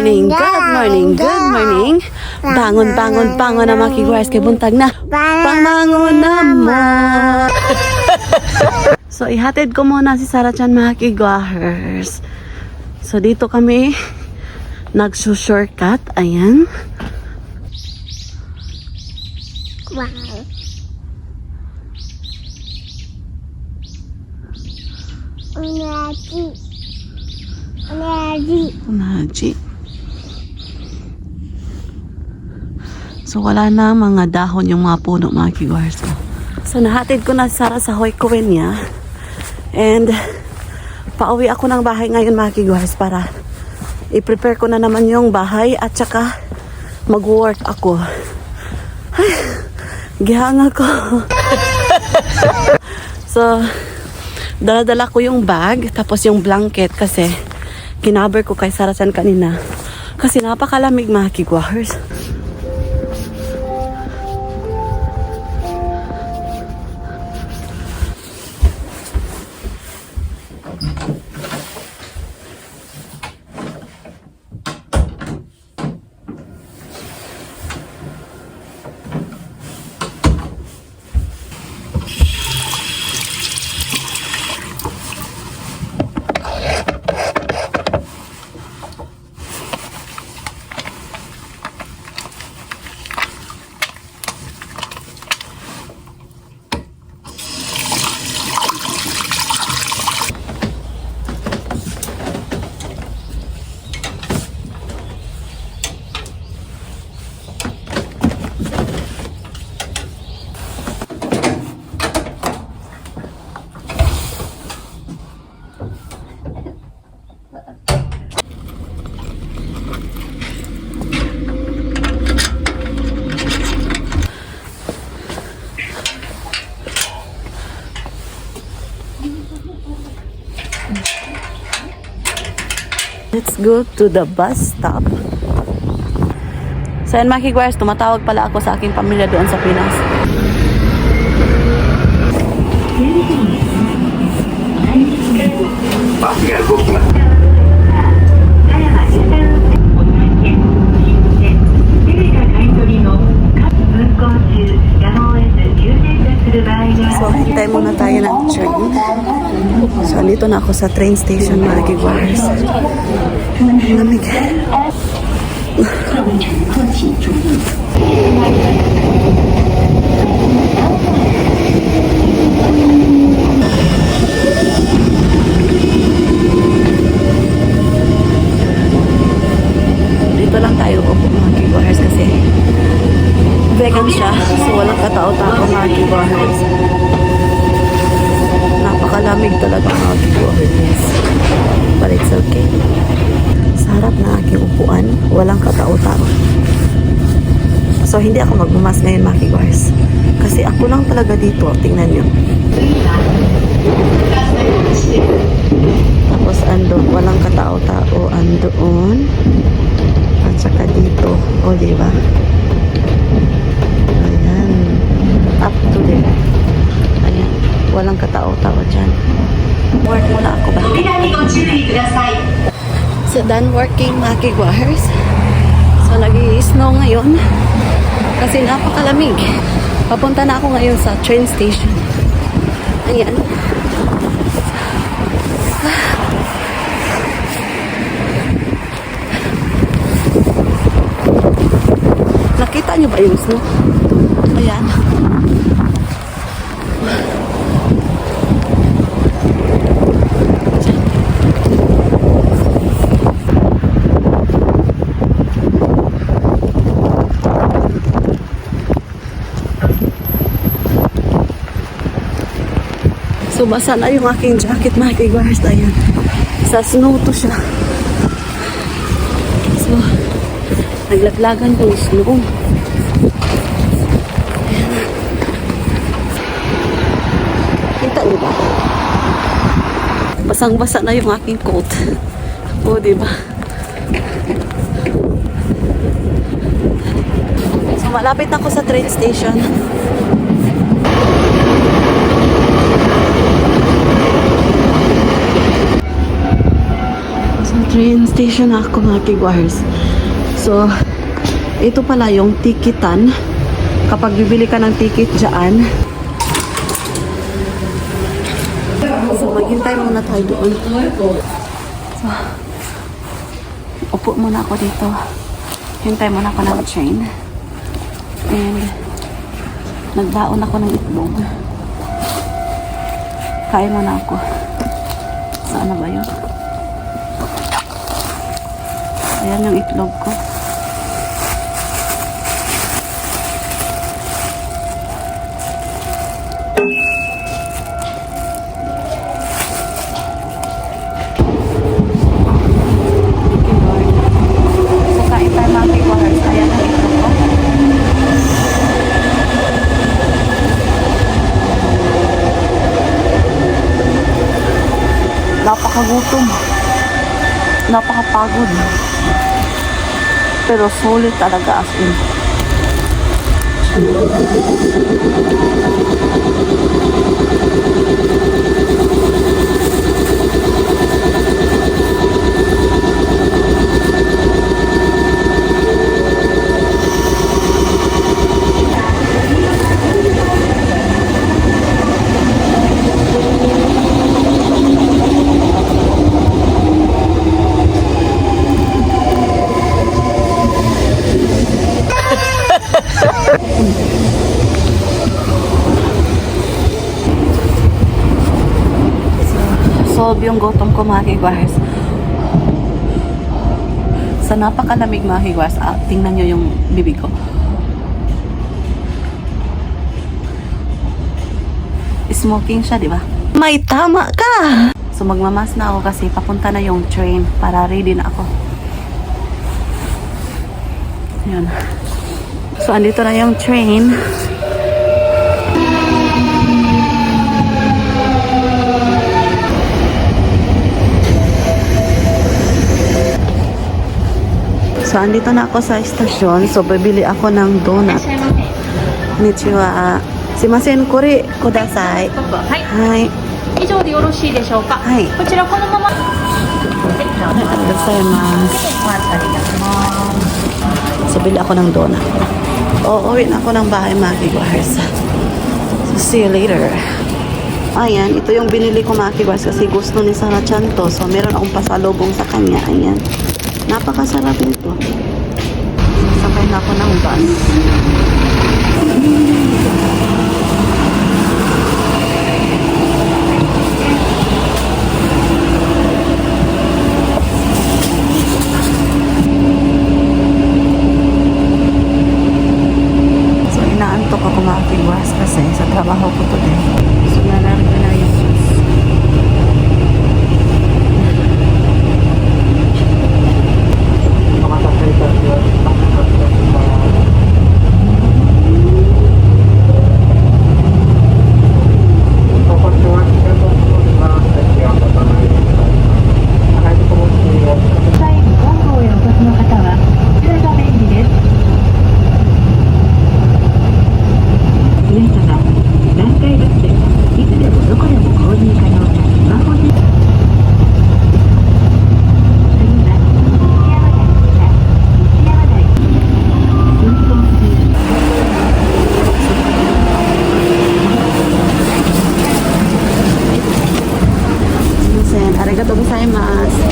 morning, good morning, good morning. Bangon, bangon, bangon na mga kiguars kay buntag na. Pamangon na mo. So, ihatid ko muna si Sarah Chan mga kiguars. So, dito kami nagsushortcut. Ayan. Wow. Unaji. So, wala na mga dahon yung mga puno mga kiguars. So, nahatid ko na si Sarah sa Hoykowen niya. And, pauwi ako ng bahay ngayon mga kiguars para i-prepare ko na naman yung bahay at saka mag-work ako. Ay, gihanga ko. So, dala-dala ko yung bag tapos yung blanket kasi kinaber ko kay Sarah Chan kanina. Kasi napakalamig mga kiguars. Let's go to the bus stop. So yan mga kiguars, tumatawag pala ako sa aking pamilya doon sa Pinas. So hintay muna tayo ng train. So andito na ako sa train station mga kiguars. Lamig. Dito lang tayo upo mga kiguars kasi vegan siya. So walang katao-tao mga kiguars. Napakalamig talaga mga kiguars. But it's okay. Sa harap na aking upuan, walang katao-tao. So, hindi ako magbumas ngayon mga kiguars. Kasi ako lang talaga dito. Tingnan nyo. Tapos andun, walang katao-tao. Andoon. At saka dito. O, diba? Ayan. Up to there. Ayan. Walang katao-tao dyan. Work muna ako ba? So, done working mga kiguars. So, nag-i-snow ngayon. Kasi napakalamig. Papunta na ako ngayon sa train station. Ayan. Nakita nyo ba yung snow? Ayan. So, basa na yung aking jacket, mga kiguars. Ayan. Sa snow to siya. So, naglaglagan yung snow. Ayan. Kita niyo ba? Basang-basa na yung aking coat. O, diba? So, malapit na ako sa train station. train station na ako mga kigwars. So, ito pala yung tikitan. Kapag bibili ka ng ticket dyan. So, maghintay muna tayo doon. So, upo muna ako dito. Hintay muna ako ng train. And, nagbaon ako ng itlog. Kain muna ako. Saan na ba yun? Ayan yung itlog ko. Napakagutom. Napakapagod. Pero sulit talaga as in. Solve yung gutom ko mga kigwars. Sa napakalamig mga kigwars, tingnan nyo yung bibig ko. Smoking siya, di ba? May tama ka! So magmamas na ako kasi papunta na yung train para ready na ako. Yun. So andito na yung train. So, andito na ako sa estasyon. So, bibili ako ng donut. Konnichiwa. Simasen, kore kudasai. Hai. 以上でよろしいでしょうか。はい。こちらこのまま。はい、So, bili ako ng donut. Uuwi na ako ng bahay mga kigwars. So, see you later. Ayan, ito yung binili ko mga kigwars kasi gusto ni Sarah Chan to. So, meron akong pasalubong sa kanya. Ayan. Napakasarap nito. Sakay na ako ng bus. So, inaantok ako mga kigwas kasi sa trabaho ko today. So, nalarga na yung bus. Arigatou gozaimasu.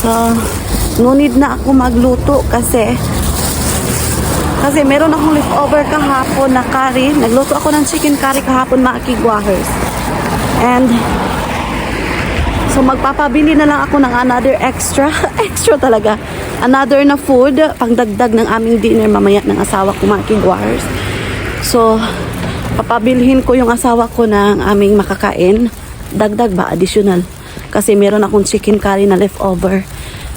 So, no need na ako magluto kasi meron akong leftover kahapon na curry. Nagluto ako ng chicken curry kahapon mga kigwahers. And so magpapabili na lang ako ng another extra talaga. Another na food, pangdagdag ng aming dinner mamaya ng asawa ko mga kigwahers. So, papabilhin ko yung asawa ko ng aming makakain. Dagdag ba? Additional. Kasi meron akong chicken curry na leftover.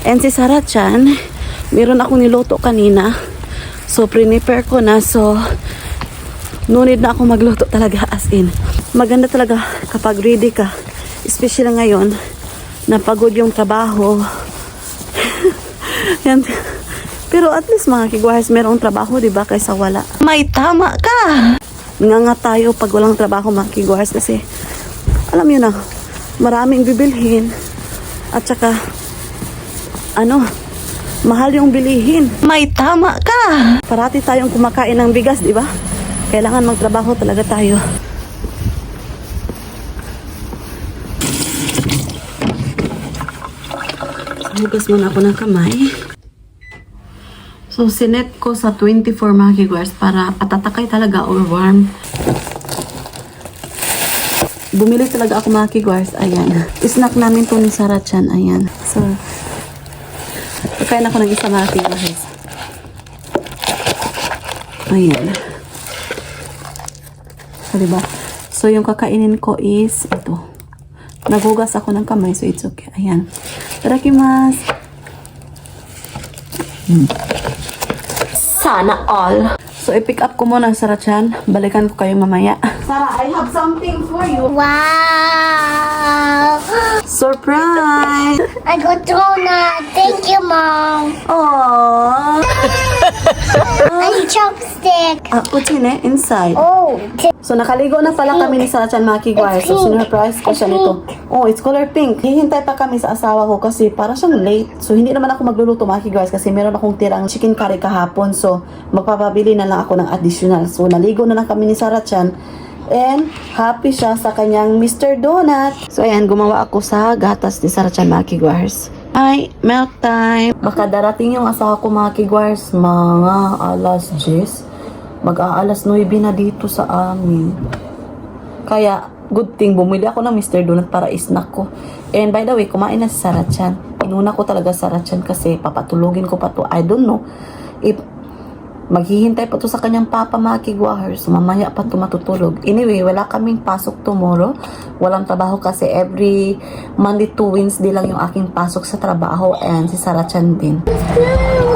And si Sarah Chan, meron akong niluto kanina. So, prepare ko na. So, no need na ako magluto talaga as in. Maganda talaga kapag ready ka. Especially ngayon, napagod yung trabaho. Yan. Pero at least mga kigwahers, merong trabaho, diba? Kaysa wala. May tama ka! nga tayo pag walang trabaho mga kigwars kasi alam yun na, maraming bibilhin at saka mahal yung bilihin. May tama ka! Parati tayong kumakain ng bigas, di ba? Kailangan magtrabaho talaga tayo. Hugas muna ako ng kamay. So, sinet ko sa 24 mga kigwars para patatakay talaga or warm. Bumili talaga ako mga kigwars. Ayan. Snack namin to ni Sarah Chan. Ayan. So, kakain ako ng isa mga kigwars. Ayan. So, diba? So, yung kakainin ko is ito. Naghugas ako ng kamay, so it's okay. Ayan. Itadakimasu. Sana all. So, i-pick up ko muna, Sarah Chan. Balikan ko kayo mamaya. Sarah, I have something for you. Wow! Surprise! I got donut. Thank you, Mom. Aww. I need chopstick. What's in it? Inside. Oh, So, nakaligo na pala kami ni Sarah Chan, mga kigwars. So, sinurprise ko siya nito. Oh, it's color pink. Hihintay pa kami sa asawa ko kasi para siyang late. So, hindi naman ako magluluto, mga kigwars, kasi meron akong tirang chicken curry kahapon. So, magpapabili na lang ako ng additional. So, naligo na lang kami ni Sarah Chan. And, happy siya sa kanyang Mr. Donut. So, ayan, gumawa ako sa gatas ni Sarah Chan, mga kigwars. Ay, milk time. Baka darating yung asawa ko, mga kigwars, mga alas 10. Mag-aalas 9 na dito sa amin. Kaya, good thing, bumili ako ng Mr. Donut para snack ko. And by the way, kumain na si Sarah Chan. Inuna ko talaga Sarah Chan kasi papatulogin ko pa to. I don't know if maghihintay pa to sa kanyang papa, mga kigwahers. So, mamaya pa to matutulog. Anyway, wala kaming pasok tomorrow. Walang trabaho kasi every Monday to Wednesday lang yung aking pasok sa trabaho. And si Sarah Chan din.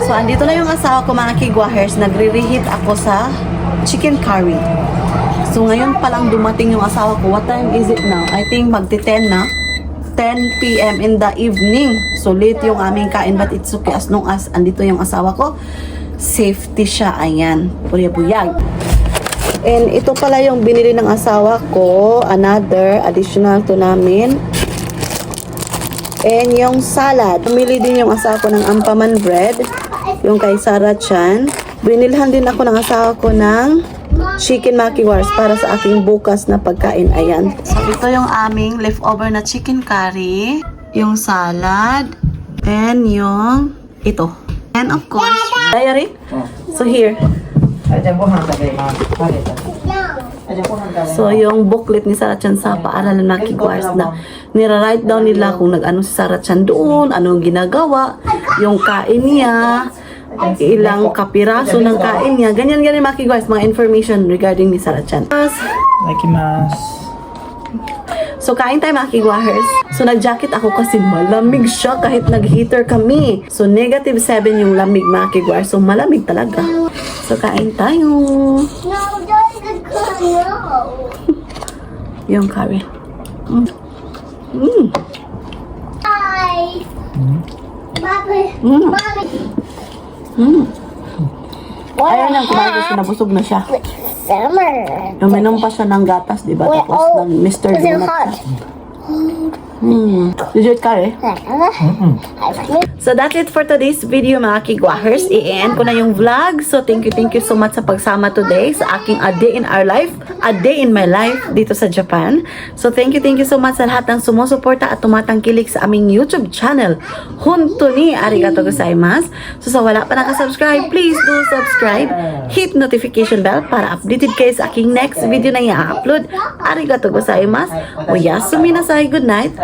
So, andito na yung asawa ko, mga kigwahers. Nagre-reheat ako sa chicken curry. So, ngayon pa lang dumating yung asawa ko. What time is it now? I think magti-10 na. 10 p.m. in the evening. So, late yung aming kain, but it's okay as long as andito yung asawa ko. Safety siya. Ayan. Puyag-puyag. And ito pala yung binili ng asawa ko. Another additional to namin. And yung salad. Pumili din yung asawa ko ng ampaman bread. Yung kay Sarah Chan. Binilhan din ako ng asawa ko ng chicken makiwars para sa aking bukas na pagkain. Ayan. So, ito yung aming leftover na chicken curry. Yung salad. And yung ito. And of course, diary. So, here. So, yung booklet ni Sarah Chan sa paaralan ng Kigwars na nira-write down nila kung nag-ano si Sarah Chan doon, anong ginagawa, yung kain niya, ilang kapiraso ng kain niya. Ganyan-ganyan mga Kigwars, mga information regarding ni Sarah Chan. So, kain tayo mga Kigwahers. So, nag-jacket ako kasi malamig siya kahit nag-heater kami. So, -7 yung lamig mga Kigwahers. So, malamig talaga. So, kain tayo. No, don't no. Yung curry. Hi. Mommy. Mm. Mommy. Ayun lang, kumain kasi nabusog na siya. Summer. Uminom pa siya ng gatas, di ba? Tapos ng Mr. Donut siya. Did you eat curry? So that's it for today's video mga Kigwahers. I-end ko na yung vlog. So thank you so much sa pagsama today sa aking A Day in Our Life, A Day in My Life dito sa Japan. So thank you so much sa lahat ng sumusuporta at tumatangkilik sa aming YouTube channel. Honto ni arigatou gozaimasu. So sa wala pa nakasubscribe, please do subscribe. Hit notification bell para updated kayo sa aking next video na i-upload. Arigatou gozaimasu. Oyasumi nasai. Good night.